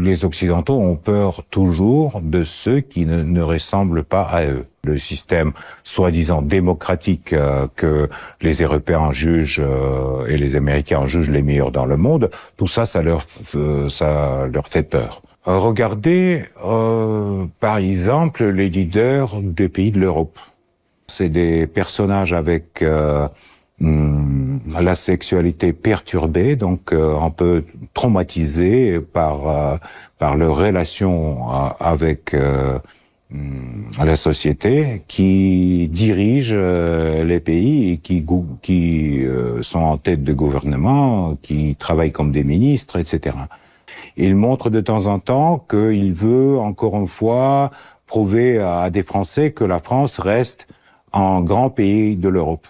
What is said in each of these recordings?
les Occidentaux ont peur toujours de ceux qui ne ressemblent pas à eux. Le système soi-disant démocratique que les Européens jugent et les Américains jugent les meilleurs dans le monde, tout ça, ça leur fait peur. Regardez, par exemple, les leaders des pays de l'Europe. C'est des personnages avec la sexualité perturbée, donc un peu traumatisés par leur relation avec la société, qui dirigent les pays et qui sont en tête de gouvernement, qui travaillent comme des ministres, etc. Il montre de temps en temps qu'il veut, encore une fois, prouver à des Français que la France reste un grand pays de l'Europe.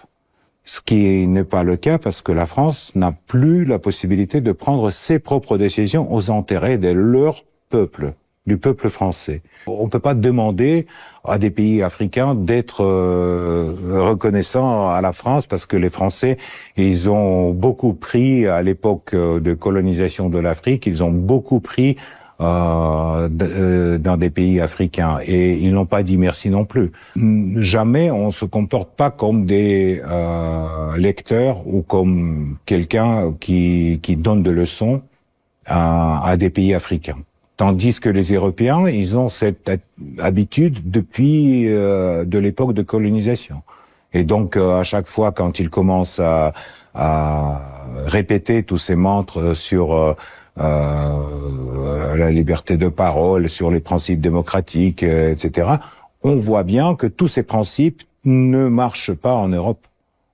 Ce qui n'est pas le cas parce que la France n'a plus la possibilité de prendre ses propres décisions aux intérêts de leur peuple, du peuple français. On ne peut pas demander à des pays africains d'être reconnaissants à la France parce que les Français, ils ont beaucoup pris à l'époque de colonisation de l'Afrique, ils ont beaucoup pris dans des pays africains et ils n'ont pas dit merci non plus. Jamais on se comporte pas comme des lecteurs ou comme quelqu'un qui donne des leçons à des pays africains. Tandis que les Européens, ils ont cette habitude depuis de l'époque de colonisation. Et donc, à chaque fois, quand ils commencent à répéter tous ces mantras sur la liberté de parole, sur les principes démocratiques, etc., on voit bien que tous ces principes ne marchent pas en Europe.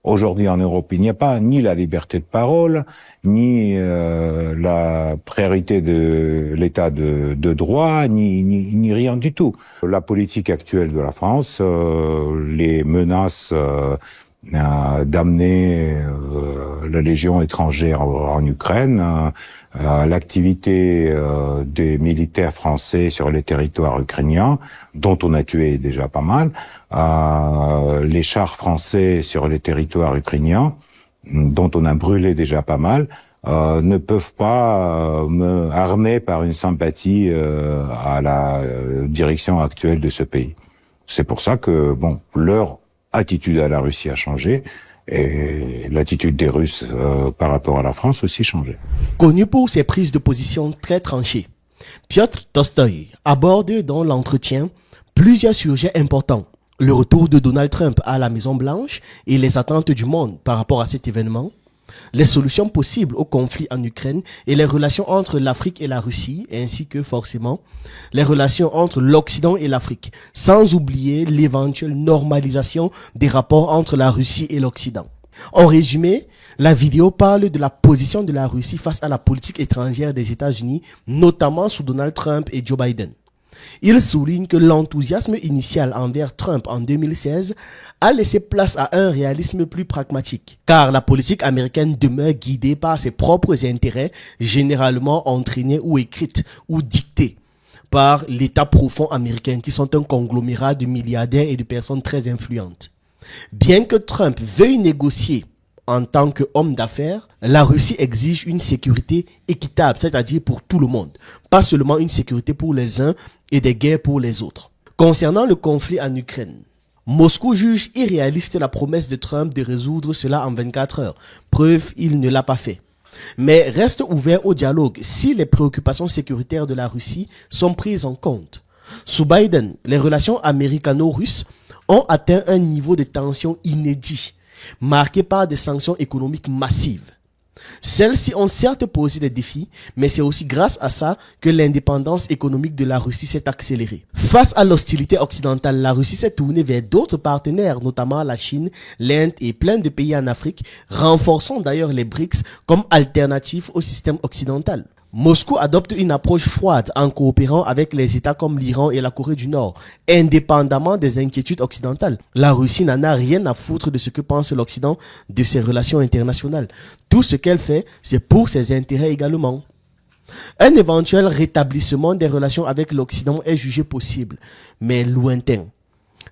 Aujourd'hui, en Europe, il n'y a pas ni la liberté de parole, ni la priorité de l'état de droit, ni rien du tout. La politique actuelle de la France, les menaces d'amener la Légion étrangère en Ukraine, l'activité des militaires français sur les territoires ukrainiens, dont on a tué déjà pas mal, les chars français sur les territoires ukrainiens, dont on a brûlé déjà pas mal, ne peuvent pas me armer par une sympathie à la direction actuelle de ce pays. C'est pour ça que, bon, leur attitude à la Russie a changé et l'attitude des Russes par rapport à la France aussi changé. Connu pour ses prises de position très tranchées, Piotr Tolstoï aborde dans l'entretien plusieurs sujets importants. Le retour de Donald Trump à la Maison-Blanche et les attentes du monde par rapport à cet événement, les solutions possibles au conflit en Ukraine et les relations entre l'Afrique et la Russie, ainsi que forcément les relations entre l'Occident et l'Afrique, sans oublier l'éventuelle normalisation des rapports entre la Russie et l'Occident. En résumé, la vidéo parle de la position de la Russie face à la politique étrangère des États-Unis, notamment sous Donald Trump et Joe Biden. Il souligne que l'enthousiasme initial envers Trump en 2016 a laissé place à un réalisme plus pragmatique, car la politique américaine demeure guidée par ses propres intérêts, généralement entraînés ou écrits ou dictés par l'État profond américain, qui sont un conglomérat de milliardaires et de personnes très influentes. Bien que Trump veuille négocier en tant qu'homme d'affaires, la Russie exige une sécurité équitable, c'est-à-dire pour tout le monde, pas seulement une sécurité pour les uns et des guerres pour les autres. Concernant le conflit en Ukraine, Moscou juge irréaliste la promesse de Trump de résoudre cela en 24 heures. Preuve, il ne l'a pas fait. Mais reste ouvert au dialogue si les préoccupations sécuritaires de la Russie sont prises en compte. Sous Biden, les relations américano-russes ont atteint un niveau de tension inédit, marqué par des sanctions économiques massives. Celles-ci ont certes posé des défis, mais c'est aussi grâce à ça que l'indépendance économique de la Russie s'est accélérée. Face à l'hostilité occidentale, la Russie s'est tournée vers d'autres partenaires, notamment la Chine, l'Inde et plein de pays en Afrique, renforçant d'ailleurs les BRICS comme alternative au système occidental. Moscou adopte une approche froide en coopérant avec les États comme l'Iran et la Corée du Nord, indépendamment des inquiétudes occidentales. La Russie n'en a rien à foutre de ce que pense l'Occident de ses relations internationales. Tout ce qu'elle fait, c'est pour ses intérêts également. Un éventuel rétablissement des relations avec l'Occident est jugé possible, mais lointain.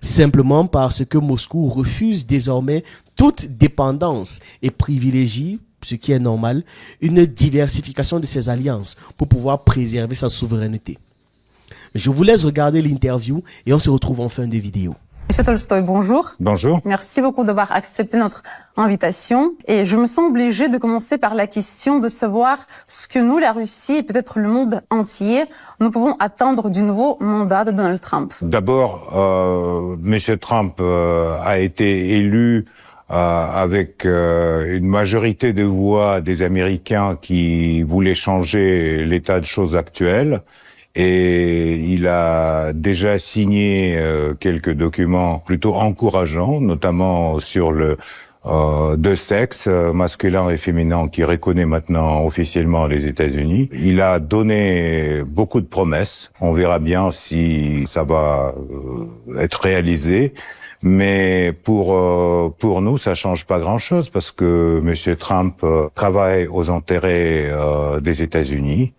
Simplement parce que Moscou refuse désormais toute dépendance et privilégie ce qui est normal, une diversification de ses alliances pour pouvoir préserver sa souveraineté. Je vous laisse regarder l'interview et on se retrouve en fin de vidéo. Monsieur Tolstoï, bonjour. Bonjour. Merci beaucoup d'avoir accepté notre invitation. Et je me sens obligée de commencer par la question de savoir ce que nous, la Russie et peut-être le monde entier, nous pouvons attendre du nouveau mandat de Donald Trump. D'abord, Monsieur Trump a été élu avec une majorité de voix des Américains qui voulaient changer l'état de choses actuel. Et il a déjà signé quelques documents plutôt encourageants, notamment sur le deux sexes, masculin et féminin, qui reconnaît maintenant officiellement les États-Unis. Il a donné beaucoup de promesses. On verra bien si ça va être réalisé. Mais pour nous, ça change pas grand-chose parce que Monsieur Trump travaille aux intérêts des États-Unis.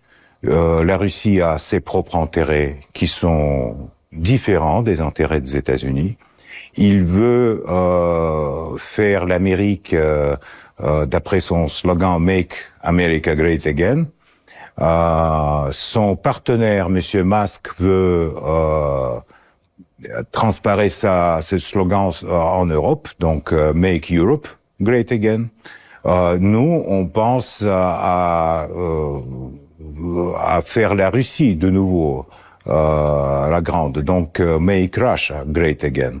La Russie a ses propres intérêts qui sont différents des intérêts des États-Unis. Il veut faire l'Amérique d'après son slogan Make America Great Again. Son partenaire, Monsieur Musk, veut transparaître ce slogan en Europe, donc Make Europe Great Again. Nous, on pense à faire la Russie de nouveau la grande, donc Make Russia Great Again.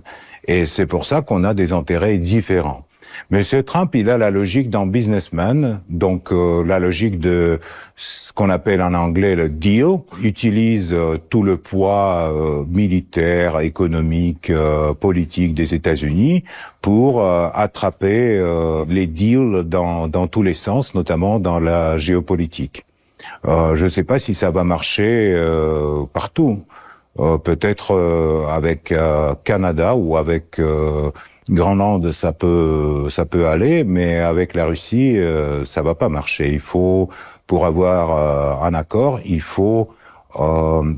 Et c'est pour ça qu'on a des intérêts différents. Monsieur Trump, il a la logique d'un businessman, donc la logique de ce qu'on appelle en anglais le deal, utilise tout le poids militaire, économique, politique des États-Unis pour attraper les deals dans tous les sens, notamment dans la géopolitique. Je ne sais pas si ça va marcher partout. Peut-être avec Canada ou avec Groenland, ça peut aller, mais avec la Russie, ça va pas marcher. Il faut, pour avoir un accord, il faut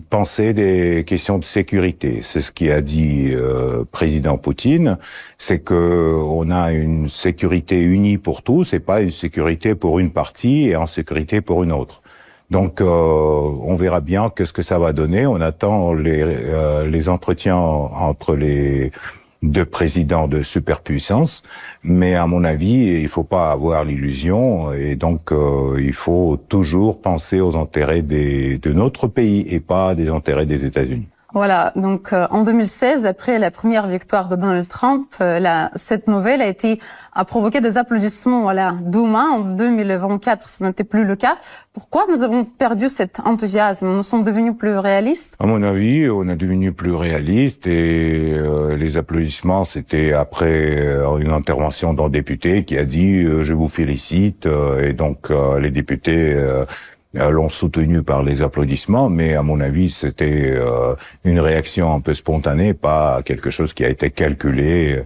penser des questions de sécurité. C'est ce qu'a dit président Poutine, c'est que on a une sécurité unie pour tous, et pas une sécurité pour une partie et une sécurité pour une autre. Donc, on verra bien qu'est-ce que ça va donner. On attend les entretiens entre les deux présidents de superpuissance, mais à mon avis, il faut pas avoir l'illusion, et donc il faut toujours penser aux intérêts de notre pays et pas des intérêts des États-Unis. Voilà, donc en 2016, après la première victoire de Donald Trump, cette nouvelle a provoqué des applaudissements à la Douma. En 2024, ce n'était plus le cas. Pourquoi nous avons perdu cet enthousiasme? Nous sommes devenus plus réalistes? À mon avis, on est devenu plus réaliste, et les applaudissements, c'était après une intervention d'un député qui a dit je vous félicite, et donc les députés l'ont soutenu par les applaudissements, mais à mon avis, c'était une réaction un peu spontanée, pas quelque chose qui a été calculé.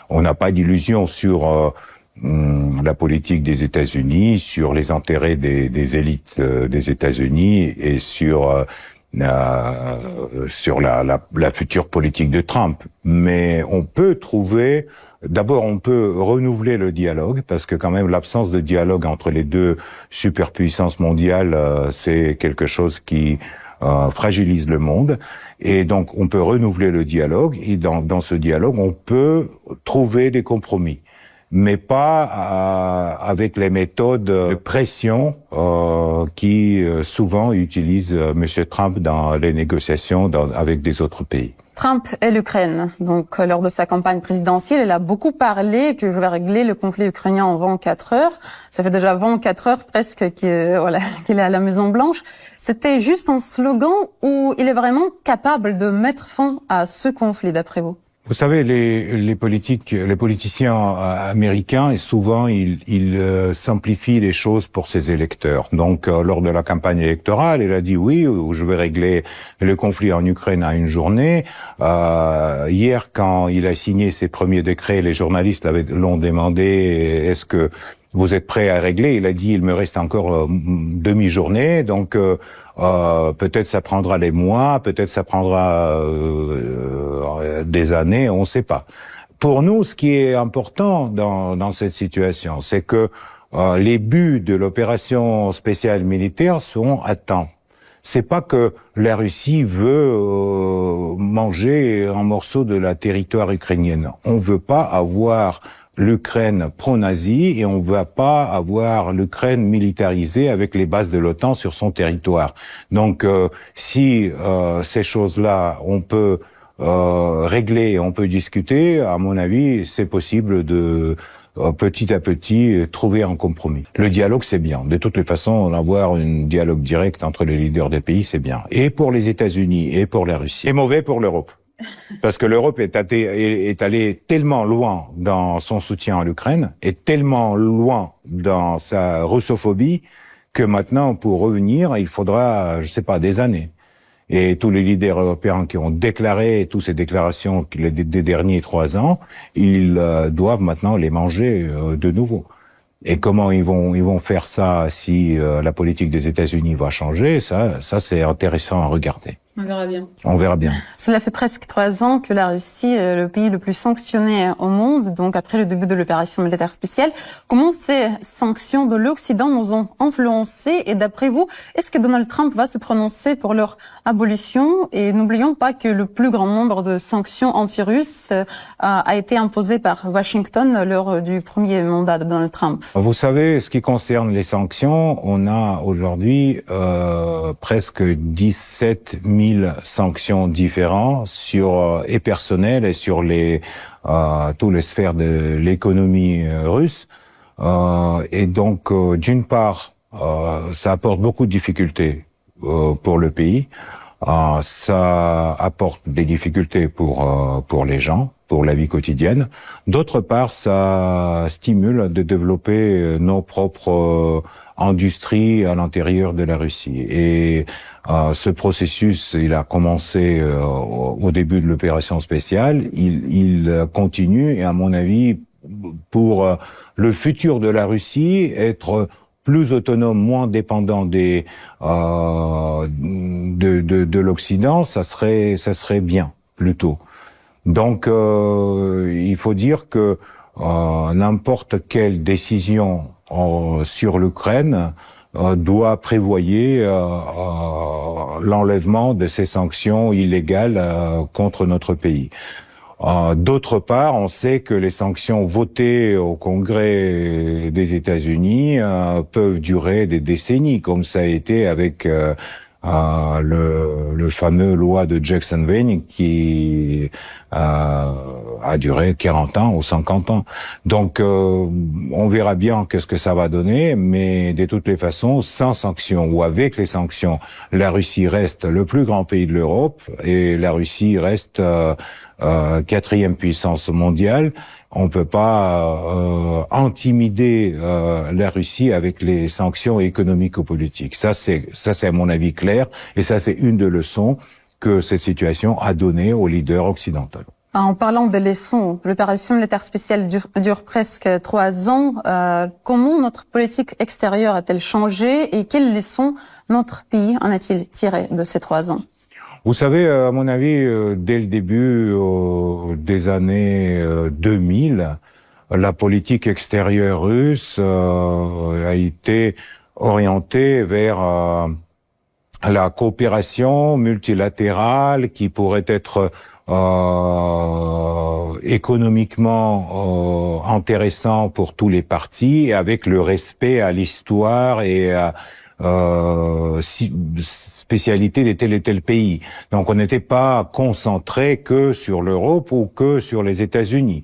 On n'a pas d'illusion sur la politique des États-Unis, sur les intérêts des élites des États-Unis et sur la future politique de Trump. Mais on peut trouver, d'abord on peut renouveler le dialogue, parce que quand même l'absence de dialogue entre les deux superpuissances mondiales, c'est quelque chose qui fragilise le monde. Et donc on peut renouveler le dialogue, et dans ce dialogue on peut trouver des compromis, mais pas avec les méthodes de pression qui souvent utilisent Monsieur Trump dans les négociations avec des autres pays. Trump et l'Ukraine. Donc, lors de sa campagne présidentielle, il a beaucoup parlé que je vais régler le conflit ukrainien en 24 heures. Ça fait déjà 24 heures presque qu'il est à la Maison Blanche. C'était juste un slogan ou il est vraiment capable de mettre fin à ce conflit, d'après vous? Vous savez, les politiciens américains, et souvent ils simplifient les choses pour ses électeurs. Donc, lors de la campagne électorale, il a dit oui, je vais régler le conflit en Ukraine à une journée. Hier, quand il a signé ses premiers décrets, les journalistes l'ont demandé est-ce que vous êtes prêt à régler? Il a dit il me reste encore demi-journée, donc peut-être ça prendra des mois, peut-être ça prendra des années, on ne sait pas. Pour nous, ce qui est important dans cette situation, c'est que les buts de l'opération spéciale militaire sont atteints. C'est pas que la Russie veut manger un morceau de la territoire ukrainienne. On veut pas avoir l'Ukraine pro-nazie et on veut pas avoir l'Ukraine militarisée avec les bases de l'OTAN sur son territoire. Donc, si ces choses-là, on peut régler, on peut discuter, à mon avis, c'est possible de petit à petit trouver un compromis. Le dialogue, c'est bien. De toutes les façons, avoir un dialogue direct entre les leaders des pays, c'est bien. Et pour les États-Unis et pour la Russie. Et mauvais pour l'Europe. Parce que l'Europe est allée tellement loin dans son soutien à l'Ukraine, et tellement loin dans sa russophobie, que maintenant, pour revenir, il faudra, je sais pas, des années. Et tous les leaders européens qui ont déclaré toutes ces déclarations des derniers 3 ans, ils doivent maintenant les manger de nouveau. Et comment ils vont faire ça si la politique des États-Unis va changer, ça c'est intéressant à regarder. On verra bien. On verra bien. Cela fait presque 3 ans que la Russie est le pays le plus sanctionné au monde, donc après le début de l'opération militaire spéciale. Comment ces sanctions de l'Occident nous ont influencés et d'après vous, est-ce que Donald Trump va se prononcer pour leur abolition? Et n'oublions pas que le plus grand nombre de sanctions anti-russes a été imposé par Washington lors du premier mandat de Donald Trump. Vous savez, ce qui concerne les sanctions, on a aujourd'hui presque 17 000 sanctions différentes sur et personnelles et sur tous les sphères de l'économie russe. Et donc, d'une part, ça apporte beaucoup de difficultés pour le pays. Ça apporte des difficultés pour les gens, pour la vie quotidienne. D'autre part, ça stimule de développer nos propres industries à l'intérieur de la Russie. Et ce processus, il a commencé au début de l'opération spéciale. Il continue et à mon avis, pour le futur de la Russie, être plus autonome, moins dépendant de l'Occident, ça serait bien, plutôt. Donc, il faut dire que n'importe quelle décision sur l'Ukraine doit prévoyer l'enlèvement de ces sanctions illégales contre notre pays. D'autre part, on sait que les sanctions votées au Congrès des États-Unis peuvent durer des décennies, comme ça a été avec le fameux loi de Jackson-Vane qui a duré 40 ans ou 50 ans. Donc, on verra bien qu'est-ce que ça va donner, mais de toutes les façons, sans sanctions ou avec les sanctions, la Russie reste le plus grand pays de l'Europe et la Russie reste 4e puissance mondiale. On peut pas intimider la Russie avec les sanctions économiques ou politiques. Ça c'est à mon avis clair, et ça c'est une des leçons que cette situation a donné aux leaders occidentaux. En parlant des leçons, l'opération militaire spéciale dure presque 3 ans. Comment notre politique extérieure a-t-elle changé et quelles leçons notre pays en a-t-il tiré de ces 3 ans? Vous savez, à mon avis, dès le début des années 2000, la politique extérieure russe a été orientée vers la coopération multilatérale qui pourrait être économiquement intéressant pour tous les partis, avec le respect à l'histoire et spécialité de tel et tel pays. Donc on n'était pas concentré que sur l'Europe ou que sur les États-Unis.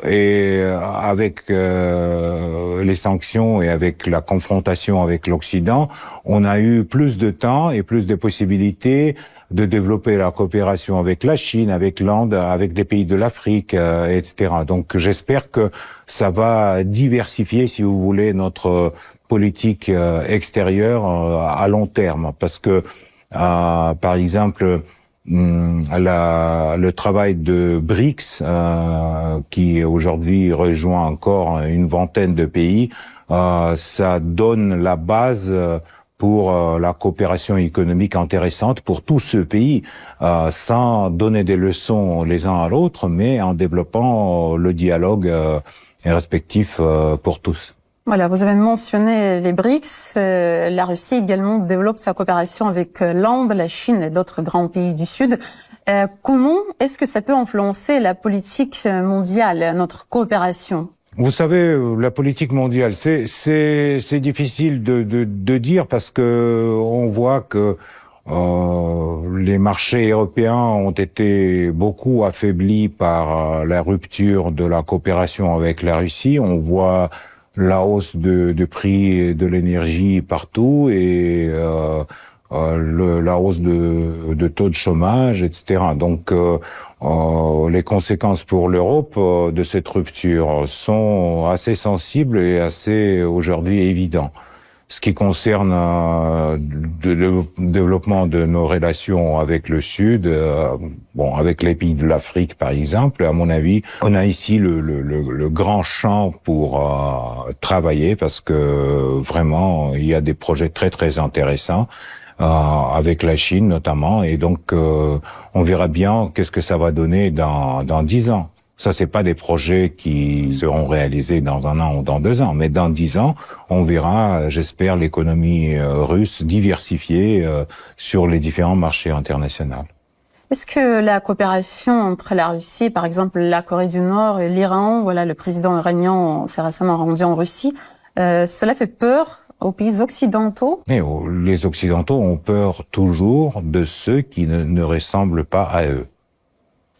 Et avec les sanctions et avec la confrontation avec l'Occident, on a eu plus de temps et plus de possibilités de développer la coopération avec la Chine, avec l'Inde, avec des pays de l'Afrique, etc. Donc j'espère que ça va diversifier, si vous voulez, notre politique extérieure à long terme. Parce que, par exemple, le travail de BRICS, qui aujourd'hui rejoint encore une vingtaine de pays, ça donne la base pour la coopération économique intéressante pour tous ces pays, sans donner des leçons les uns à l'autre, mais en développant le dialogue respectif pour tous. Voilà, vous avez mentionné les BRICS. La Russie également développe sa coopération avec l'Inde, la Chine et d'autres grands pays du Sud. Comment est-ce que ça peut influencer la politique mondiale, notre coopération? Vous savez, la politique mondiale, c'est difficile de dire parce que on voit que les marchés européens ont été beaucoup affaiblis par la rupture de la coopération avec la Russie. On voit la hausse de prix de l'énergie partout et la hausse de taux de chômage, etc. Donc, les conséquences pour l'Europe de cette rupture sont assez sensibles et assez aujourd'hui évidentes. Ce qui concerne le développement de nos relations avec le Sud, avec les pays de l'Afrique par exemple, à mon avis, on a ici le grand champ pour travailler parce que vraiment il y a des projets très très intéressants avec la Chine notamment, et donc on verra bien qu'est-ce que ça va donner dans 10 ans. Ça, c'est pas des projets qui seront réalisés dans 1 an ou dans 2 ans, mais dans 10 ans, on verra, j'espère, l'économie russe diversifiée sur les différents marchés internationaux. Est-ce que la coopération entre la Russie, par exemple la Corée du Nord et l'Iran, voilà, le président iranien s'est récemment rendu en Russie, cela fait peur aux pays occidentaux? Mais les Occidentaux ont peur toujours de ceux qui ne ressemblent pas à eux.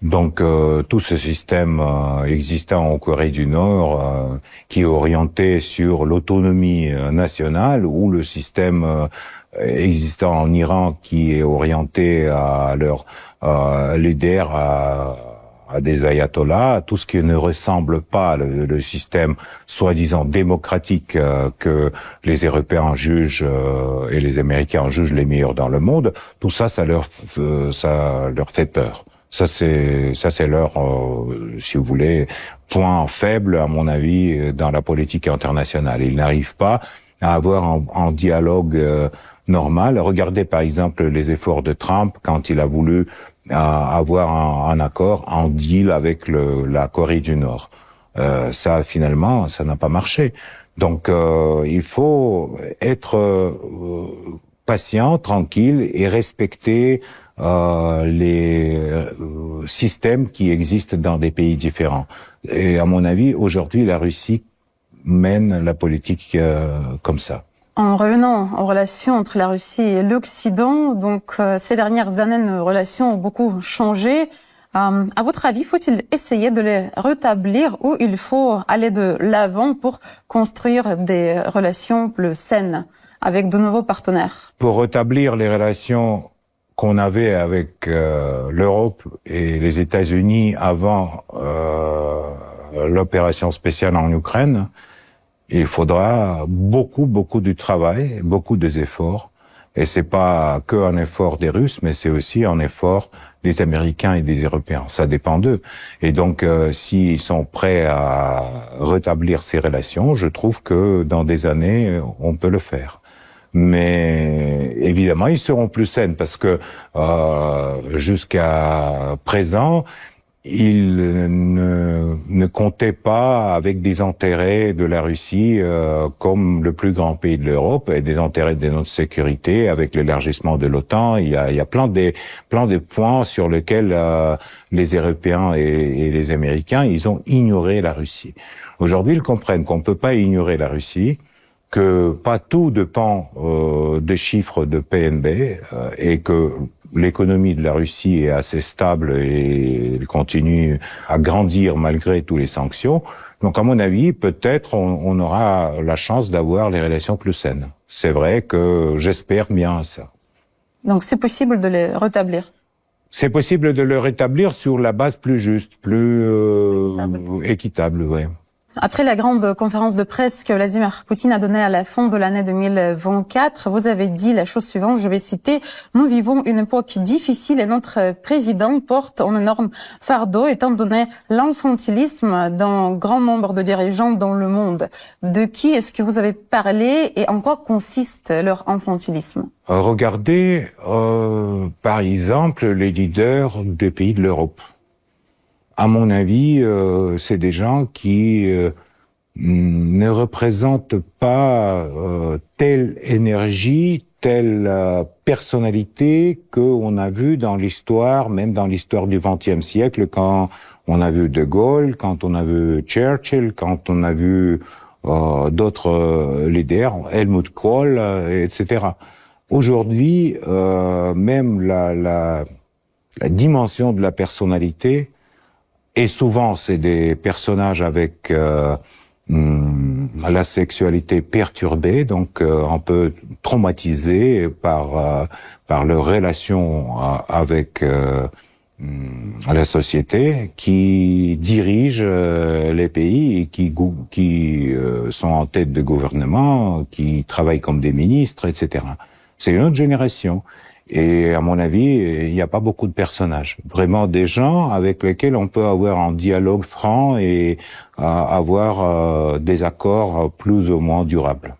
Donc tout ce système existant en Corée du Nord qui est orienté sur l'autonomie nationale, ou le système existant en Iran qui est orienté à leur leader, à des ayatollahs, tout ce qui ne ressemble pas le système soi-disant démocratique que les Européens jugent et les Américains jugent les meilleurs dans le monde, tout ça, ça leur fait peur. Ça c'est leur, si vous voulez, point faible, à mon avis, dans la politique internationale. Ils n'arrivent pas à avoir un dialogue normal. Regardez par exemple les efforts de Trump quand il a voulu avoir un accord, un deal avec la Corée du Nord. Ça finalement, ça n'a pas marché. Donc il faut être patient, tranquille et respecter les systèmes qui existent dans des pays différents. Et à mon avis, aujourd'hui, la Russie mène la politique comme ça. En revenant aux relations entre la Russie et l'Occident, donc ces dernières années, nos relations ont beaucoup changé. À votre avis, faut-il essayer de les rétablir ou il faut aller de l'avant pour construire des relations plus saines avec de nouveaux partenaires? Pour rétablir les relations qu'on avait avec l'Europe et les États-Unis avant l'opération spéciale en Ukraine, il faudra beaucoup de travail, beaucoup d'efforts. Et c'est pas que un effort des Russes, mais c'est aussi un effort des Américains et des Européens. Ça dépend d'eux. Et donc, s'ils sont prêts à rétablir ces relations, je trouve que dans des années, on peut le faire. Mais évidemment, ils seront plus saines parce que jusqu'à présent, ils ne comptaient pas avec des intérêts de la Russie comme le plus grand pays de l'Europe et des intérêts de notre sécurité avec l'élargissement de l'OTAN. Il y a plein de points sur lesquels les Européens et les Américains, ils ont ignoré la Russie. Aujourd'hui, ils comprennent qu'on ne peut pas ignorer la Russie, que pas tout dépend des chiffres de PNB et que l'économie de la Russie est assez stable et elle continue à grandir malgré toutes les sanctions. Donc à mon avis, peut-être on aura la chance d'avoir les relations plus saines. C'est vrai que j'espère bien ça. Donc c'est possible de les rétablir? C'est possible de le rétablir sur la base plus juste, plus équitable, ouais. Après la grande conférence de presse que Vladimir Poutine a donnée à la fin de l'année 2024, vous avez dit la chose suivante, je vais citer, « Nous vivons une époque difficile et notre président porte un énorme fardeau étant donné l'infantilisme d'un grand nombre de dirigeants dans le monde. » De qui est-ce que vous avez parlé et en quoi consiste leur infantilisme? Regardez, par exemple, les leaders des pays de l'Europe. À mon avis, c'est des gens qui ne représente pas telle énergie, telle personnalité qu'on a vu dans l'histoire, même dans l'histoire du XXe siècle, quand on a vu De Gaulle, quand on a vu Churchill, quand on a vu d'autres leaders, Helmut Kohl, etc. Aujourd'hui, même la dimension de la personnalité, et souvent c'est des personnages avec la sexualité perturbée, donc un peu traumatisés par leur relation avec la société, qui dirige les pays et qui sont en tête de gouvernement, qui travaillent comme des ministres, etc. C'est une autre génération. Et à mon avis, il n'y a pas beaucoup de personnages. Vraiment des gens avec lesquels on peut avoir un dialogue franc et avoir des accords plus ou moins durables.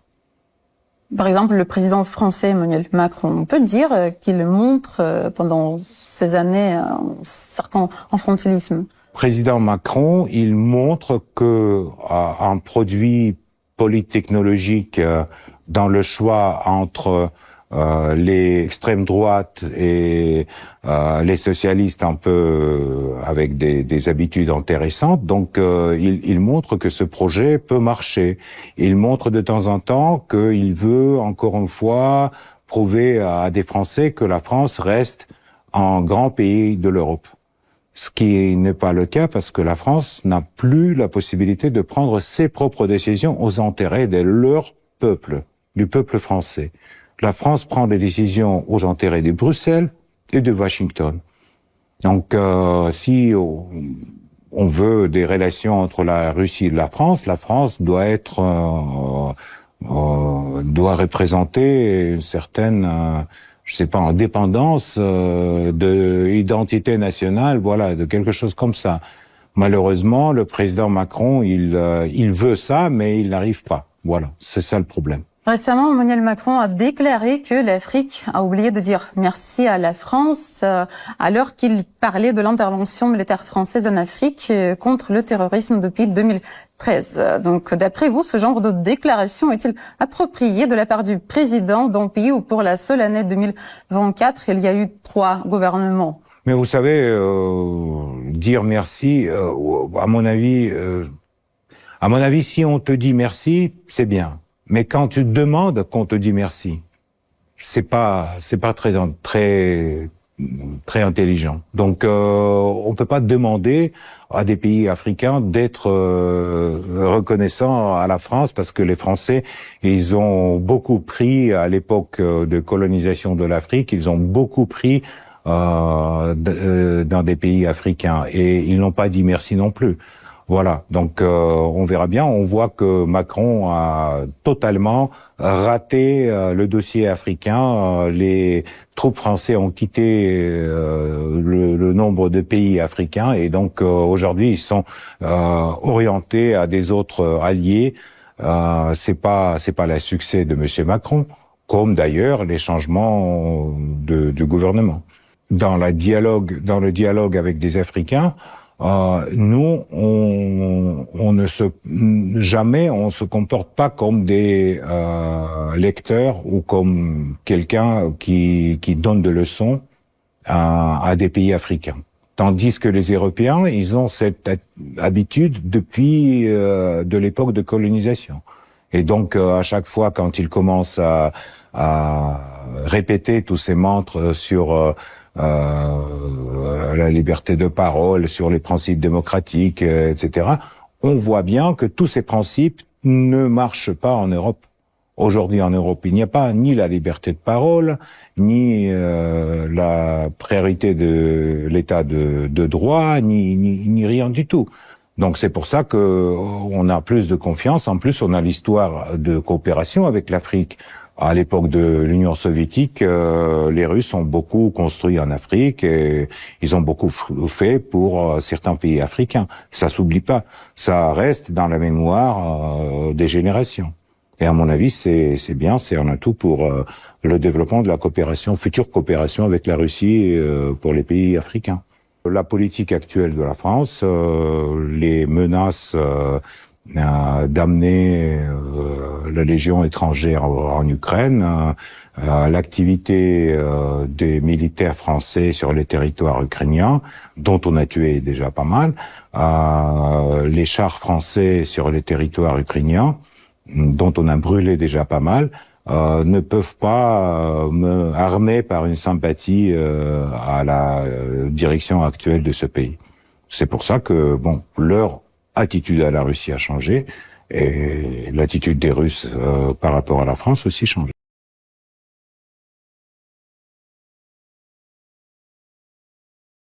Par exemple, le président français Emmanuel Macron, on peut dire qu'il montre pendant ces années un certain enfantilisme. Président Macron, il montre que un produit polittechnologique dans le choix entre les extrêmes droites et les socialistes un peu avec des habitudes intéressantes. Donc, il montre que ce projet peut marcher. Il montre de temps en temps qu'il veut, encore une fois, prouver à des Français que la France reste un grand pays de l'Europe. Ce qui n'est pas le cas parce que la France n'a plus la possibilité de prendre ses propres décisions aux intérêts de leur peuple, du peuple français. La France prend des décisions aux intérêts de Bruxelles et de Washington. Donc, si on veut des relations entre la Russie et la France doit doit représenter une certaine, je sais pas, indépendance de identité nationale, voilà, de quelque chose comme ça. Malheureusement, le président Macron, il veut ça, mais il n'arrive pas. Voilà, c'est ça le problème. Récemment, Emmanuel Macron a déclaré que l'Afrique a oublié de dire merci à la France alors qu'il parlait de l'intervention militaire française en Afrique contre le terrorisme depuis 2013. Donc, d'après vous, ce genre de déclaration est-il approprié de la part du président d'un pays où pour la seule année 2024, il y a eu 3 gouvernements? Mais vous savez, dire merci, à mon avis, si on te dit merci, c'est bien. Mais quand tu demandes qu'on te dit merci, c'est pas très intelligent. Donc, on peut pas demander à des pays africains d'être reconnaissants à la France parce que les Français, ils ont beaucoup pris à l'époque de colonisation de l'Afrique, ils ont beaucoup pris dans des pays africains et ils n'ont pas dit merci non plus. Voilà, donc on verra bien. On voit que Macron a totalement raté le dossier africain. Les troupes françaises ont quitté le nombre de pays africains et donc aujourd'hui ils sont orientés à des autres alliés. C'est pas le succès de Monsieur Macron, comme d'ailleurs les changements du gouvernement. Dans le dialogue avec des Africains. Nous, jamais on se comporte pas comme des lecteurs ou comme quelqu'un qui donne des leçons à des pays africains. Tandis que les Européens, ils ont cette habitude depuis de l'époque de colonisation. Et donc, à chaque fois, quand ils commencent à répéter tous ces mantras sur la liberté de parole, sur les principes démocratiques, etc., on voit bien que tous ces principes ne marchent pas en Europe. Aujourd'hui, en Europe, il n'y a pas ni la liberté de parole, ni la priorité de l'état de droit, ni rien du tout. Donc c'est pour ça que on a plus de confiance. En plus, on a l'histoire de coopération avec l'Afrique. À l'époque de l'Union soviétique, les Russes ont beaucoup construit en Afrique et ils ont beaucoup fait pour certains pays africains. Ça s'oublie pas. Ça reste dans la mémoire des générations. Et à mon avis, c'est bien, c'est un atout pour le développement de la future coopération avec la Russie pour les pays africains. La politique actuelle de la France, les menaces d'amener la Légion étrangère en Ukraine, l'activité des militaires français sur les territoires ukrainiens, dont on a tué déjà pas mal, les chars français sur les territoires ukrainiens, dont on a brûlé déjà pas mal, ne peuvent pas me armer par une sympathie à la direction actuelle de ce pays. C'est pour ça que, bon, leur attitude à la Russie a changé et l'attitude des Russes par rapport à la France aussi change.